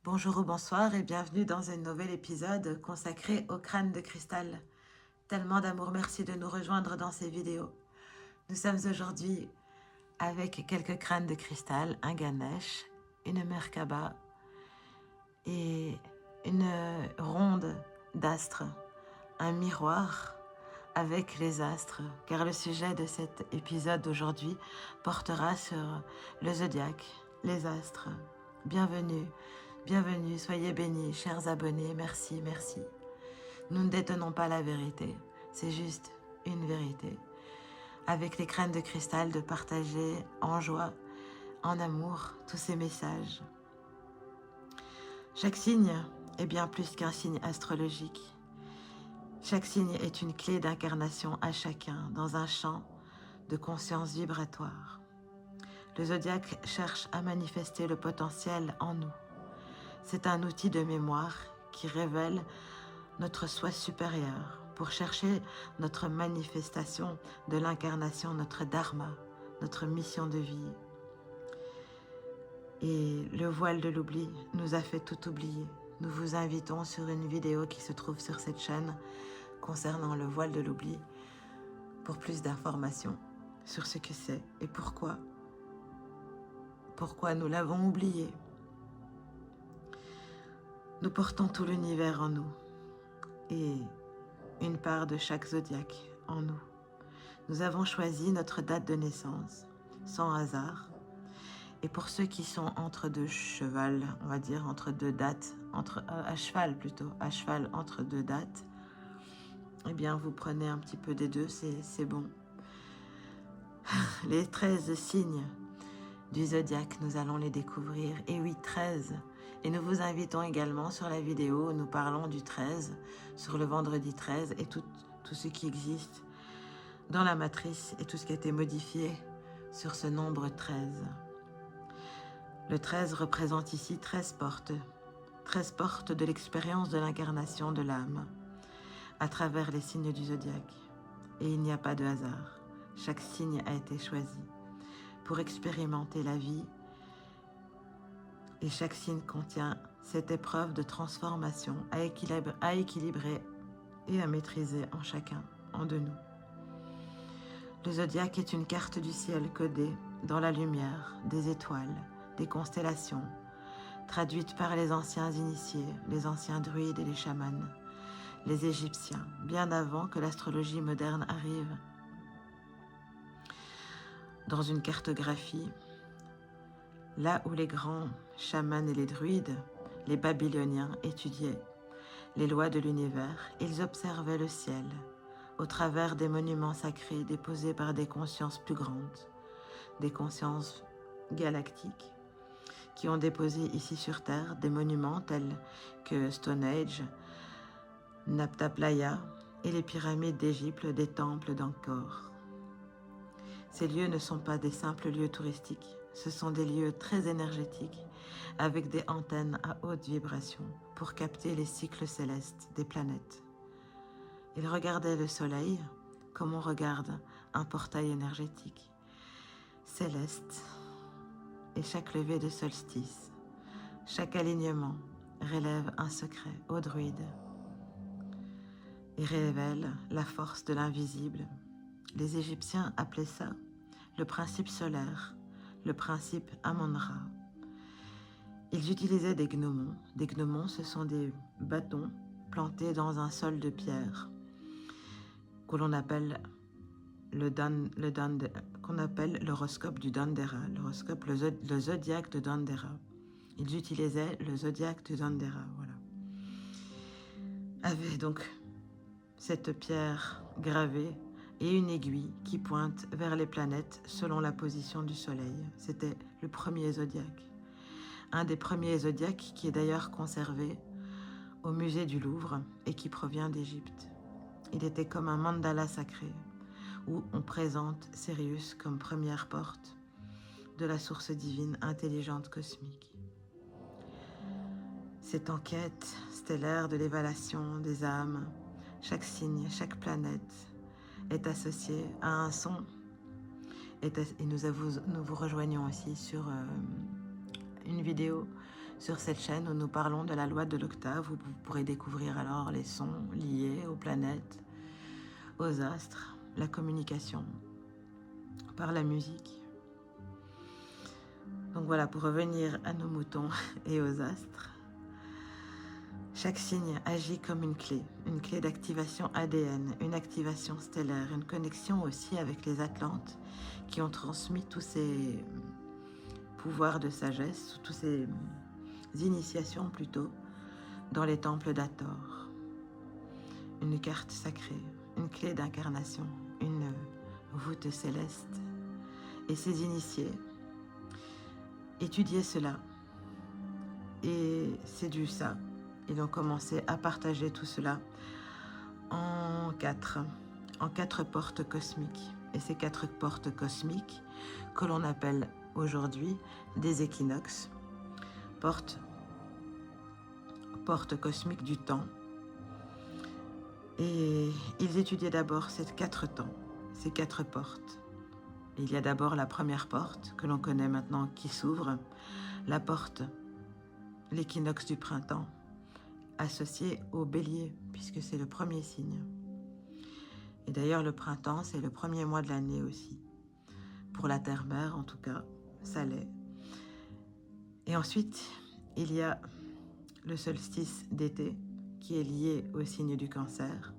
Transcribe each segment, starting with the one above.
Bonjour ou bonsoir et bienvenue dans un nouvel épisode consacré au crâne de cristal. Tellement d'amour, merci de nous rejoindre dans ces vidéos. Nous sommes aujourd'hui avec quelques crânes de cristal, un Ganesh, une Merkaba et une ronde d'astres, un miroir avec les astres, car le sujet de cet épisode d'aujourd'hui portera sur le zodiaque, les astres. Bienvenue, bienvenue, soyez bénis, chers abonnés, merci, merci. Nous ne détenons pas la vérité, c'est juste une vérité. Avec les crânes de cristal, de partager en joie, en amour, tous ces messages. Chaque signe est bien plus qu'un signe astrologique. Chaque signe est une clé d'incarnation à chacun dans un champ de conscience vibratoire. Le zodiaque cherche à manifester le potentiel en nous. C'est un outil de mémoire qui révèle notre soi supérieur pour chercher notre manifestation de l'incarnation, notre dharma, notre mission de vie. Et le voile de l'oubli nous a fait tout oublier. Nous vous invitons sur une vidéo qui se trouve sur cette chaîne concernant le voile de l'oubli pour plus d'informations sur ce que c'est et pourquoi nous l'avons oublié. Nous portons tout l'univers en nous et une part de chaque zodiaque en nous. Nous avons choisi notre date de naissance sans hasard. Et pour ceux qui sont entre deux chevals, on va dire entre deux dates, à cheval plutôt, à cheval entre deux dates, eh bien vous prenez un petit peu des deux, c'est bon. Les 13 signes du zodiaque, nous allons les découvrir. Et oui, 13. Et nous vous invitons également sur la vidéo où nous parlons du 13, sur le vendredi 13 et tout ce qui existe dans la matrice et tout ce qui a été modifié sur ce nombre 13. Le 13 représente ici 13 portes de l'expérience de l'incarnation de l'âme à travers les signes du zodiaque. Et il n'y a pas de hasard. Chaque signe a été choisi pour expérimenter la vie et chaque signe contient cette épreuve de transformation à équilibrer et à maîtriser en chacun, en de nous. Le zodiaque est une carte du ciel codée dans la lumière des étoiles, des constellations, traduite par les anciens initiés, les anciens druides et les chamans, les Égyptiens, bien avant que l'astrologie moderne arrive. Dans une cartographie, là où les grands chamans et les druides, les Babyloniens, étudiaient les lois de l'univers, ils observaient le ciel au travers des monuments sacrés déposés par des consciences plus grandes, des consciences galactiques, qui ont déposé ici sur Terre des monuments tels que Stonehenge, Nabta Playa et les pyramides d'Égypte, des temples d'Angkor. Ces lieux ne sont pas des simples lieux touristiques, ce sont des lieux très énergétiques avec des antennes à haute vibration pour capter les cycles célestes des planètes. Ils regardaient le soleil comme on regarde un portail énergétique céleste, et chaque lever de solstice, chaque alignement relève un secret aux druides et révèle la force de l'invisible. Les Égyptiens appelaient ça le principe solaire, le principe Amon-Ra. Ils utilisaient des gnomons. Des gnomons, ce sont des bâtons plantés dans un sol de pierre que l'on appelle qu'on appelle l'horoscope du Dendera, le zodiaque de Dendera. Ils utilisaient le zodiaque de Dendera, voilà. Avait donc cette pierre gravée et une aiguille qui pointe vers les planètes selon la position du soleil. C'était le premier zodiaque. Un des premiers zodiaques qui est d'ailleurs conservé au musée du Louvre et qui provient d'Égypte. Il était comme un mandala sacré où on présente Sirius comme première porte de la source divine intelligente cosmique. Cette enquête stellaire de l'évaluation des âmes, chaque signe, chaque planète est associée à un son. Et nous vous rejoignons aussi sur une vidéo sur cette chaîne où nous parlons de la loi de l'octave, où vous pourrez découvrir alors les sons liés aux planètes, aux astres, la communication par la musique. Donc voilà, pour revenir à nos moutons et aux astres, chaque signe agit comme une clé d'activation ADN, une activation stellaire, une connexion aussi avec les Atlantes qui ont transmis tous ces pouvoirs de sagesse, toutes ces initiations plutôt, dans les temples d'Hathor. Une carte sacrée, une clé d'incarnation, une voûte céleste. Et ces initiés étudiaient cela. Et c'est du ça. Ils ont commencé à partager tout cela en quatre portes cosmiques. Et ces 4 portes cosmiques, que l'on appelle aujourd'hui des équinoxes, portes cosmiques du temps. Et ils étudiaient d'abord ces 4 temps, ces 4 portes. Il y a d'abord la première porte que l'on connaît maintenant qui s'ouvre, la porte, l'équinoxe du printemps, associé au bélier, puisque c'est le premier signe. Et d'ailleurs, le printemps, c'est le premier mois de l'année aussi. Pour la terre-mère, en tout cas, ça l'est. Et ensuite, il y a le solstice d'été, qui est lié au signe du cancer,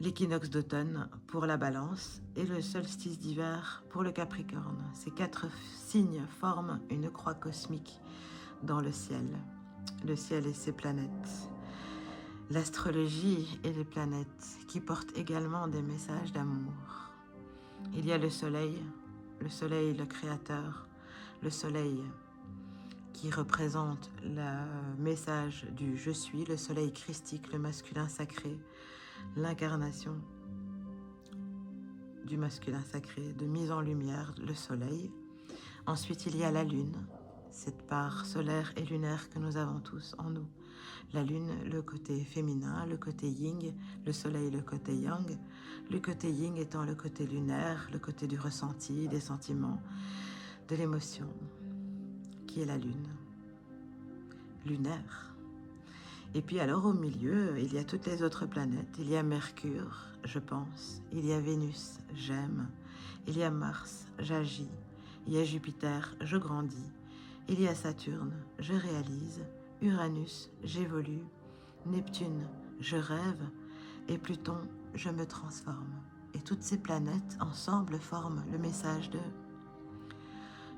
l'équinoxe d'automne pour la balance et le solstice d'hiver pour le capricorne. Ces 4 signes forment une croix cosmique dans le ciel et ses planètes. L'astrologie et les planètes qui portent également des messages d'amour. Il y a le soleil le créateur, le soleil qui représente le message du je suis, le soleil christique, le masculin sacré, l'incarnation du masculin sacré, de mise en lumière, le soleil. Ensuite, il y a la lune, cette part solaire et lunaire que nous avons tous en nous. La lune, le côté féminin, le côté yin, le soleil, le côté yang. Le côté yin étant le côté lunaire, le côté du ressenti, des sentiments, de l'émotion, qui est la lune lunaire. Et puis alors au milieu, il y a toutes les autres planètes. Il y a Mercure, je pense. Il y a Vénus, j'aime. Il y a Mars, j'agis. Il y a Jupiter, je grandis. Il y a Saturne, je réalise. Uranus, j'évolue. Neptune, je rêve. Et Pluton, je me transforme. Et toutes ces planètes ensemble forment le message de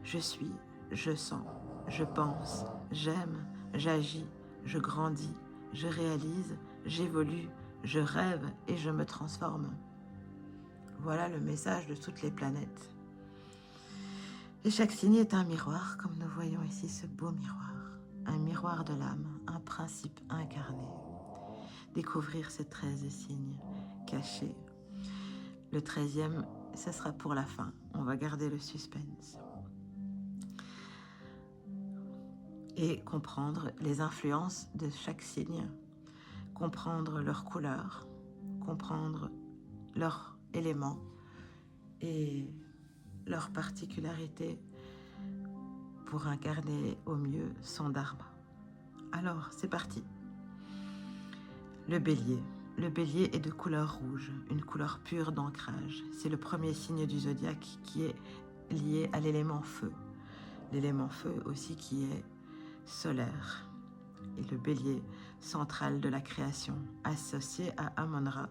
je suis, je sens, je pense, j'aime, j'agis, je grandis, je réalise, j'évolue, je rêve et je me transforme. Voilà le message de toutes les planètes. Et chaque signe est un miroir, comme nous voyons ici ce beau miroir. Un miroir de l'âme, un principe incarné. Découvrir ces 13 signes cachés. Le 13e, ce sera pour la fin. On va garder le suspense. Et comprendre les influences de chaque signe, comprendre leurs couleurs, comprendre leurs éléments et leurs particularités pour incarner au mieux son dharma. Alors, c'est parti. Le bélier. Le bélier est de couleur rouge, une couleur pure d'ancrage. C'est le premier signe du zodiaque qui est lié à l'élément feu. L'élément feu aussi qui est solaire. Et le bélier central de la création, associé à Amon-Ra,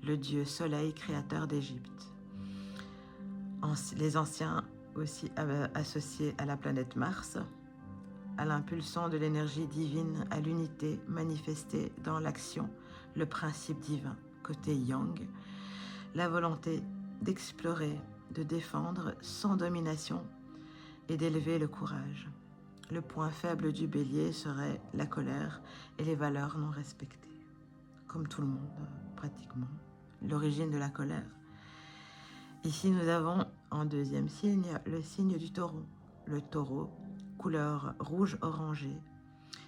le dieu soleil créateur d'Égypte. Les anciens aussi associés à la planète Mars, à l'impulsion de l'énergie divine, à l'unité manifestée dans l'action, le principe divin, côté yang, la volonté d'explorer, de défendre sans domination et d'élever le courage. Le point faible du bélier serait la colère et les valeurs non respectées. Comme tout le monde, pratiquement. L'origine de la colère. Ici, nous avons en deuxième signe, le signe du taureau. Le taureau, couleur rouge-orangé,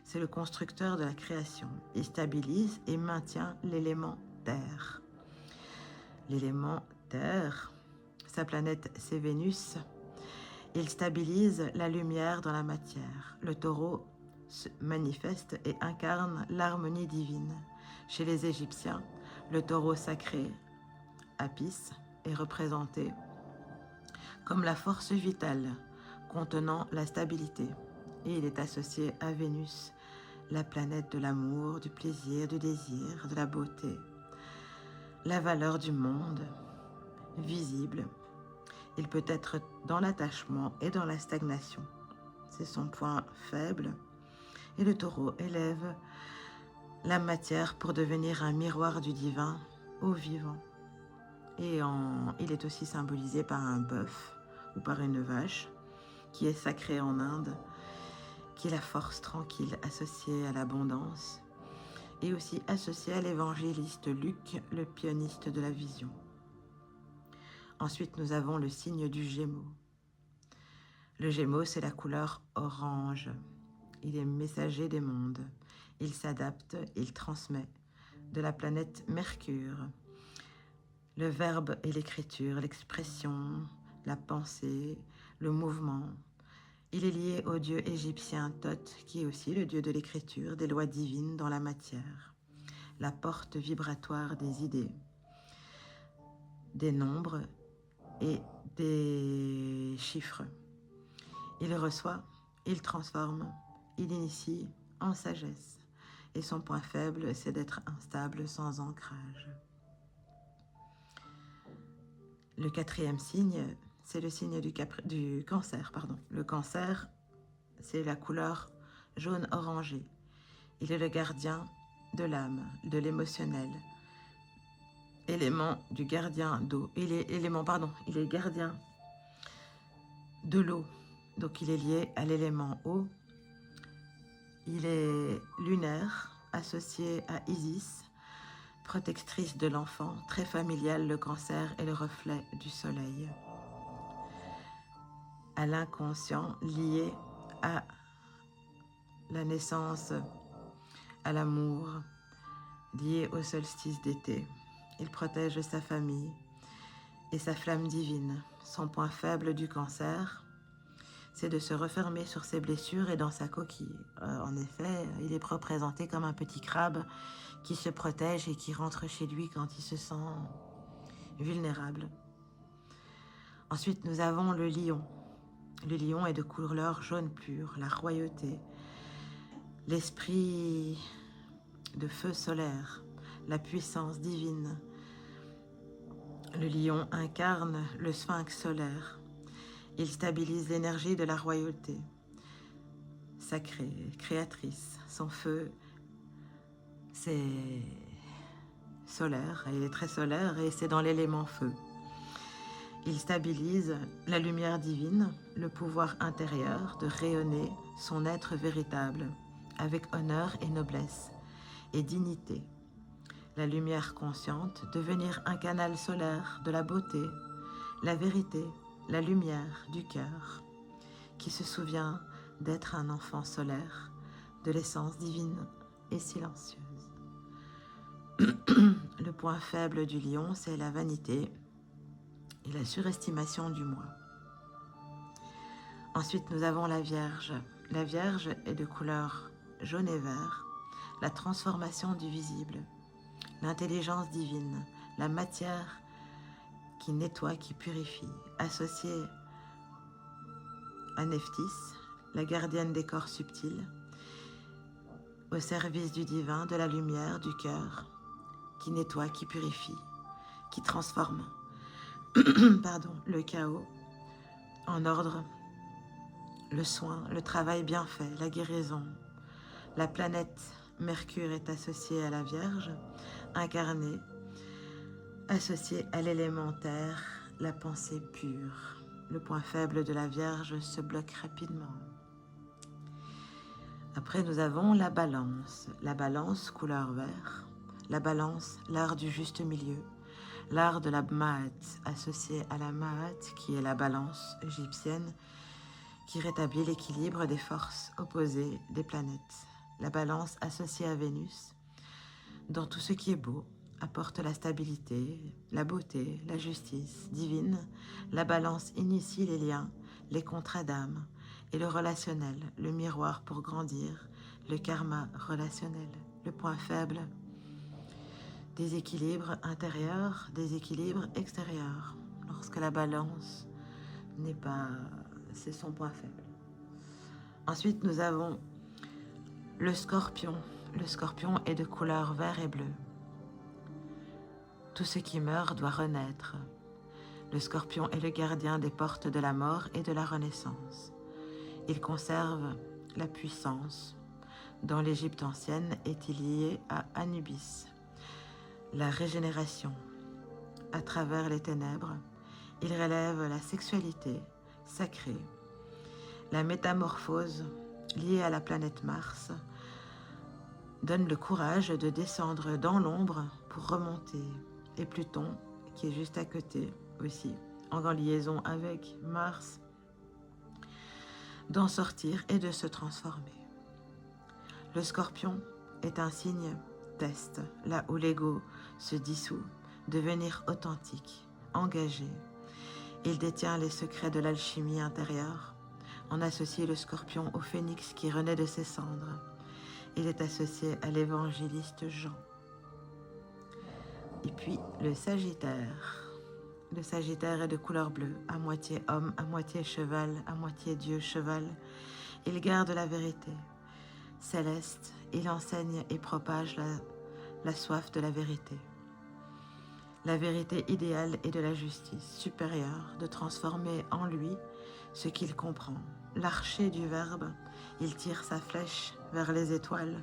c'est le constructeur de la création. Il stabilise et maintient l'élément terre. L'élément terre, sa planète, c'est Vénus. Il stabilise la lumière dans la matière. Le taureau se manifeste et incarne l'harmonie divine. Chez les Égyptiens, le taureau sacré, Apis, est représenté comme la force vitale contenant la stabilité, et il est associé à Vénus, la planète de l'amour, du plaisir, du désir, de la beauté, la valeur du monde, visible. Il peut être dans l'attachement et dans la stagnation. C'est son point faible. Et le taureau élève la matière pour devenir un miroir du divin au vivant. Et il est aussi symbolisé par un bœuf ou par une vache qui est sacrée en Inde, qui est la force tranquille associée à l'abondance et aussi associée à l'évangéliste Luc, le pianiste de la vision. Ensuite, nous avons le signe du Gémeaux. Le Gémeaux, c'est la couleur orange. Il est messager des mondes. Il s'adapte, il transmet de la planète Mercure. Le verbe et l'écriture, l'expression, la pensée, le mouvement. Il est lié au dieu égyptien Thoth, qui est aussi le dieu de l'écriture, des lois divines dans la matière. La porte vibratoire des idées, des nombres et des chiffres. Il reçoit, il transforme, il initie en sagesse. Et son point faible, c'est d'être instable sans ancrage. Le quatrième signe, c'est le signe du cancer. Le cancer, c'est la couleur jaune orangé. Il est le gardien de l'âme, de l'émotionnel. Élément du gardien d'eau. Il est gardien de l'eau. Donc il est lié à l'élément eau. Il est lunaire, associé à Isis, protectrice de l'enfant, très familiale. Le cancer est le reflet du soleil. À l'inconscient, lié à la naissance, à l'amour, lié au solstice d'été. Il protège sa famille et sa flamme divine. Son point faible du cancer, c'est de se refermer sur ses blessures et dans sa coquille. En effet, il est représenté comme un petit crabe qui se protège et qui rentre chez lui quand il se sent vulnérable. Ensuite, nous avons le lion. Le lion est de couleur jaune pur, la royauté, l'esprit de feu solaire, la puissance divine. Le lion incarne le sphinx solaire. Il stabilise l'énergie de la royauté, sacrée, créatrice. Son feu, c'est solaire, il est très solaire et c'est dans l'élément feu. Il stabilise la lumière divine, le pouvoir intérieur de rayonner son être véritable avec honneur et noblesse et dignité. La lumière consciente, devenir un canal solaire de la beauté, la vérité, la lumière du cœur, qui se souvient d'être un enfant solaire, de l'essence divine et silencieuse. Le point faible du lion, c'est la vanité et la surestimation du moi. Ensuite, nous avons la Vierge. La Vierge est de couleur jaune et vert, la transformation du visible, l'intelligence divine, la matière qui nettoie, qui purifie, associée à Nephthys, la gardienne des corps subtils, au service du divin, de la lumière, du cœur, qui nettoie, qui purifie, qui transforme le chaos en ordre, le soin, le travail bien fait, la guérison. La planète Mercure est associée à la Vierge, incarnée, associée à l'élémentaire, la pensée pure. Le point faible de la Vierge se bloque rapidement. Après, nous avons la Balance. La Balance, couleur vert. La Balance, l'art du juste milieu. L'art de la Ma'at, associé à la Ma'at, qui est la balance égyptienne, qui rétablit l'équilibre des forces opposées des planètes. La Balance, associée à Vénus, dans tout ce qui est beau, apporte la stabilité, la beauté, la justice divine. La Balance initie les liens, les contrats d'âme et le relationnel, le miroir pour grandir, le karma relationnel, le point faible, déséquilibre intérieur, déséquilibre extérieur, lorsque la balance n'est pas, c'est son point faible. Ensuite, nous avons le scorpion. Le scorpion est de couleur vert et bleu. Tout ce qui meurt doit renaître. Le scorpion est le gardien des portes de la mort et de la renaissance. Il conserve la puissance. Dans l'Égypte ancienne, est lié à Anubis. La régénération. À travers les ténèbres, il relève la sexualité sacrée. La métamorphose liée à la planète Mars donne le courage de descendre dans l'ombre pour remonter. Et Pluton, qui est juste à côté aussi, en liaison avec Mars, d'en sortir et de se transformer. Le scorpion est un signe test, là où l'ego se dissout, devenir authentique, engagé. Il détient les secrets de l'alchimie intérieure. On associe le scorpion au phénix qui renaît de ses cendres. Il est associé à l'évangéliste Jean. Et puis le Sagittaire. Le Sagittaire est de couleur bleue, à moitié homme, à moitié cheval, à moitié Dieu cheval. Il garde la vérité céleste. Il enseigne et propage la soif de la vérité. La vérité idéale est de la justice supérieure, de transformer en lui ce qu'il comprend. L'archer du Verbe, il tire sa flèche vers les étoiles,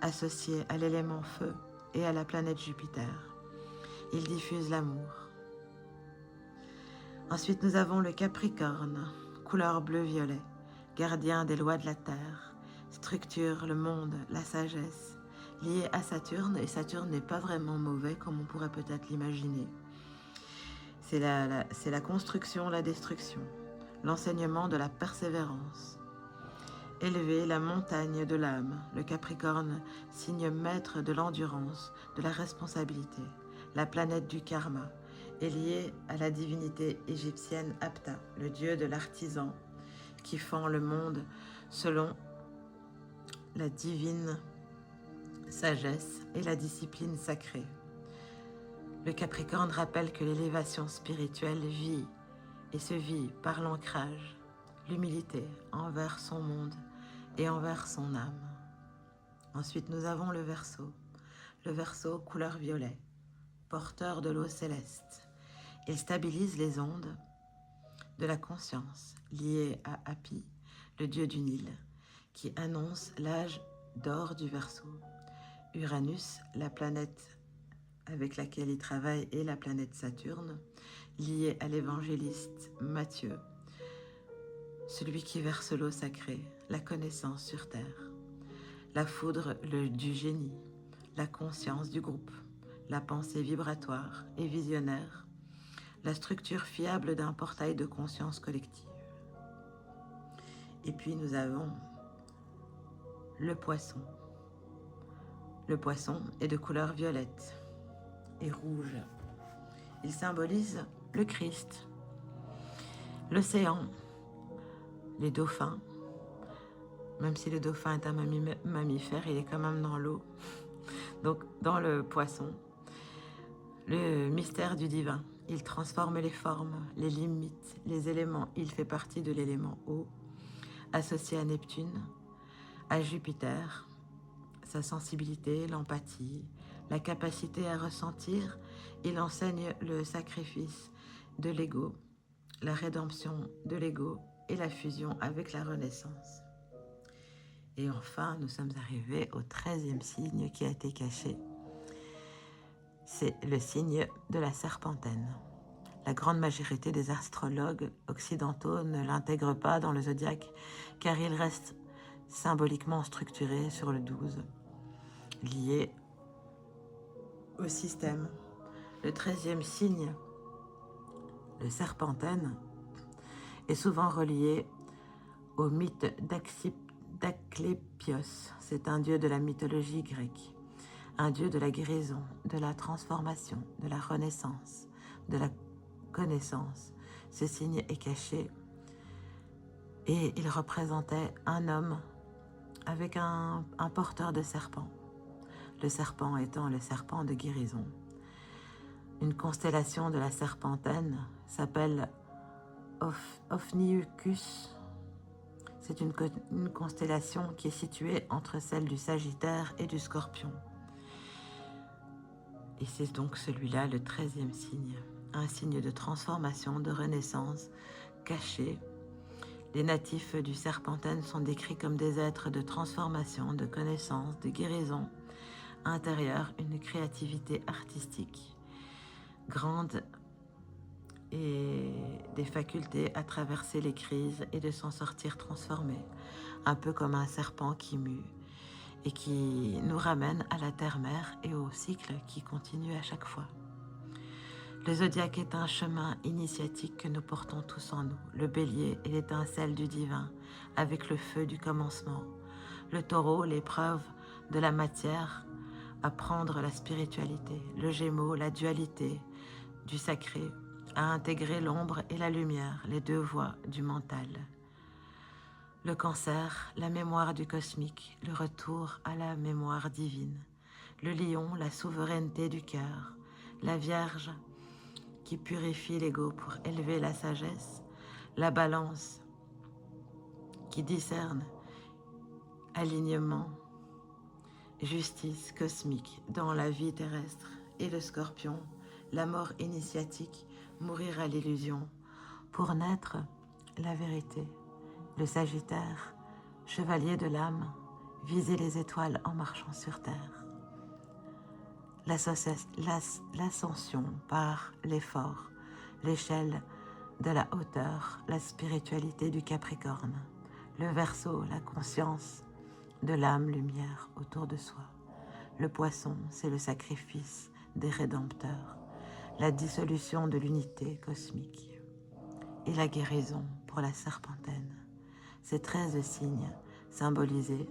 associées à l'élément feu et à la planète Jupiter. Il diffuse l'amour. Ensuite, nous avons le Capricorne, couleur bleu-violet, gardien des lois de la Terre, structure le monde, la sagesse, lié à Saturne, et Saturne n'est pas vraiment mauvais comme on pourrait peut-être l'imaginer. C'est la construction, la destruction, l'enseignement de la persévérance. Élever la montagne de l'âme, le Capricorne, signe maître de l'endurance, de la responsabilité. La planète du karma est liée à la divinité égyptienne Apta, le dieu de l'artisan qui fend le monde selon la divine sagesse et la discipline sacrée. Le Capricorne rappelle que l'élévation spirituelle vit et se vit par l'ancrage, l'humilité envers son monde et envers son âme. Ensuite, nous avons le Verseau. Le Verseau, couleur violet, porteur de l'eau céleste. Il stabilise les ondes de la conscience liées à Hapi, le dieu du Nil, qui annonce l'âge d'or du Verseau. Uranus, la planète avec laquelle il travaille, est la planète Saturne, liée à l'évangéliste Matthieu, celui qui verse l'eau sacrée, la connaissance sur terre, la foudre du génie, la conscience du groupe, la pensée vibratoire et visionnaire, la structure fiable d'un portail de conscience collective. Et puis nous avons le Poisson. Le Poisson est de couleur violette et rouge. Il symbolise le Christ, l'océan, les dauphins. Même si le dauphin est un mammifère, il est quand même dans l'eau. Donc dans le Poisson, le mystère du divin. Il transforme les formes, les limites, les éléments. Il fait partie de l'élément eau, associé à Neptune, à Jupiter, sa sensibilité, l'empathie, la capacité à ressentir. Il enseigne le sacrifice de l'ego, la rédemption de l'ego et la fusion avec la renaissance. Et enfin, nous sommes arrivés au 13e signe qui a été caché. C'est le signe de la serpentaine. La grande majorité des astrologues occidentaux ne l'intègrent pas dans le zodiaque car il reste symboliquement structuré sur le 12, lié au système. Le 13e signe, le serpentaine, est souvent relié au mythe d'Asclépios. C'est un dieu de la mythologie grecque, un dieu de la guérison, de la transformation, de la renaissance, de la connaissance. Ce signe est caché et il représentait un homme avec un porteur de serpent. Le serpent étant le serpent de guérison. Une constellation de la serpentaine s'appelle Ophiuchus. C'est une constellation qui est située entre celle du Sagittaire et du Scorpion. Et c'est donc celui-là, le 13e signe. Un signe de transformation, de renaissance, caché. Les natifs du Serpentaine sont décrits comme des êtres de transformation, de connaissance, de guérison intérieure, une créativité artistique grande et des facultés à traverser les crises et de s'en sortir transformés, un peu comme un serpent qui mue et qui nous ramène à la terre-mère et au cycle qui continue à chaque fois. Le zodiaque est un chemin initiatique que nous portons tous en nous. Le bélier est l'étincelle du divin, avec le feu du commencement. Le taureau, l'épreuve de la matière, à prendre la spiritualité. Le gémeau, la dualité du sacré, à intégrer l'ombre et la lumière, les deux voies du mental. Le cancer, la mémoire du cosmique, le retour à la mémoire divine. Le lion, la souveraineté du cœur. La vierge, qui purifie l'ego pour élever la sagesse. La balance, qui discerne alignement, justice cosmique dans la vie terrestre. Et le scorpion, la mort initiatique, mourir à l'illusion, pour naître la vérité. Le sagittaire, chevalier de l'âme, viser les étoiles en marchant sur terre. L'ascension par l'effort, l'échelle de la hauteur, la spiritualité du Capricorne. Le Verseau, la conscience de l'âme lumière autour de soi. Le Poisson, c'est le sacrifice des rédempteurs, la dissolution de l'unité cosmique et la guérison pour la serpentaine. Ces 13 signes symbolisés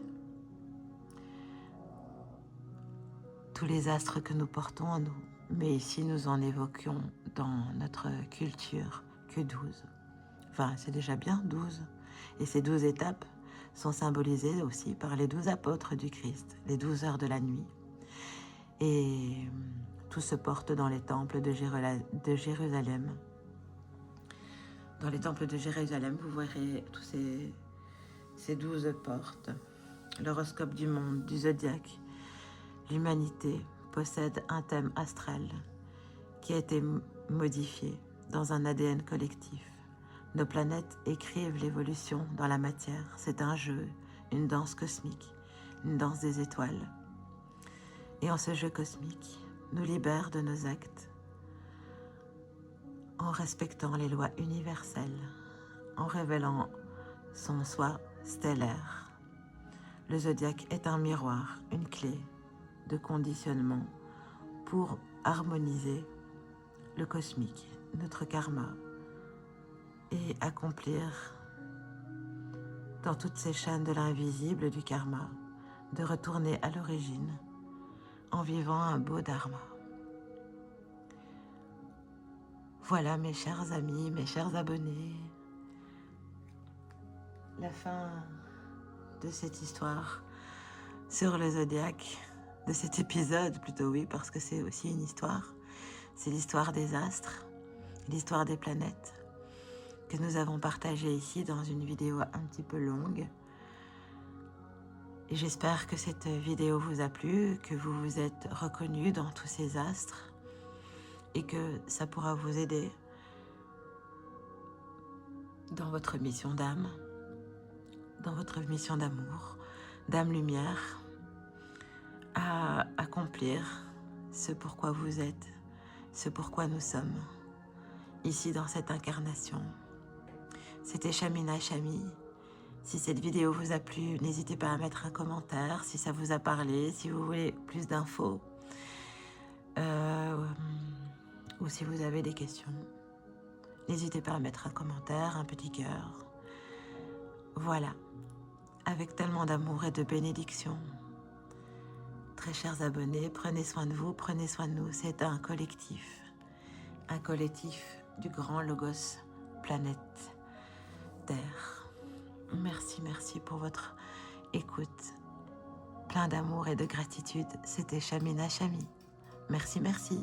tous les astres que nous portons en nous, mais ici nous en évoquions dans notre culture que 12. Enfin, c'est déjà bien 12. Et ces 12 étapes sont symbolisées aussi par les 12 apôtres du Christ, les 12 heures de la nuit. Et tout se porte dans les temples de Jérusalem. Dans les temples de Jérusalem, vous verrez tous ces 12 portes. L'horoscope du monde, du zodiaque. L'humanité possède un thème astral qui a été modifié dans un ADN collectif. Nos planètes écrivent l'évolution dans la matière. C'est un jeu, une danse cosmique, une danse des étoiles. Et en ce jeu cosmique, nous libère de nos actes en respectant les lois universelles, en révélant son soi stellaire. Le zodiaque est un miroir, une clé de conditionnement pour harmoniser le cosmique, notre karma, et accomplir dans toutes ces chaînes de l'invisible du karma, de retourner à l'origine en vivant un beau dharma. Voilà mes chers amis, mes chers abonnés, la fin de cette histoire sur le zodiaque, de cet épisode plutôt, oui, parce que c'est aussi une histoire. C'est l'histoire des astres, l'histoire des planètes que nous avons partagée ici dans une vidéo un petit peu longue. Et j'espère que cette vidéo vous a plu, que vous vous êtes reconnus dans tous ces astres et que ça pourra vous aider dans votre mission d'âme, dans votre mission d'amour, d'âme lumière, à accomplir ce pourquoi vous êtes, ce pourquoi nous sommes, ici dans cette incarnation. C'était Chamina Chami. Si cette vidéo vous a plu, n'hésitez pas à mettre un commentaire, si ça vous a parlé, si vous voulez plus d'infos, ou si vous avez des questions. N'hésitez pas à mettre un commentaire, un petit cœur. Voilà, avec tellement d'amour et de bénédiction. Très chers abonnés, prenez soin de vous, prenez soin de nous. C'est un collectif du grand Logos planète Terre. Merci pour votre écoute. Plein d'amour et de gratitude, c'était Chamina Chami. Merci, merci.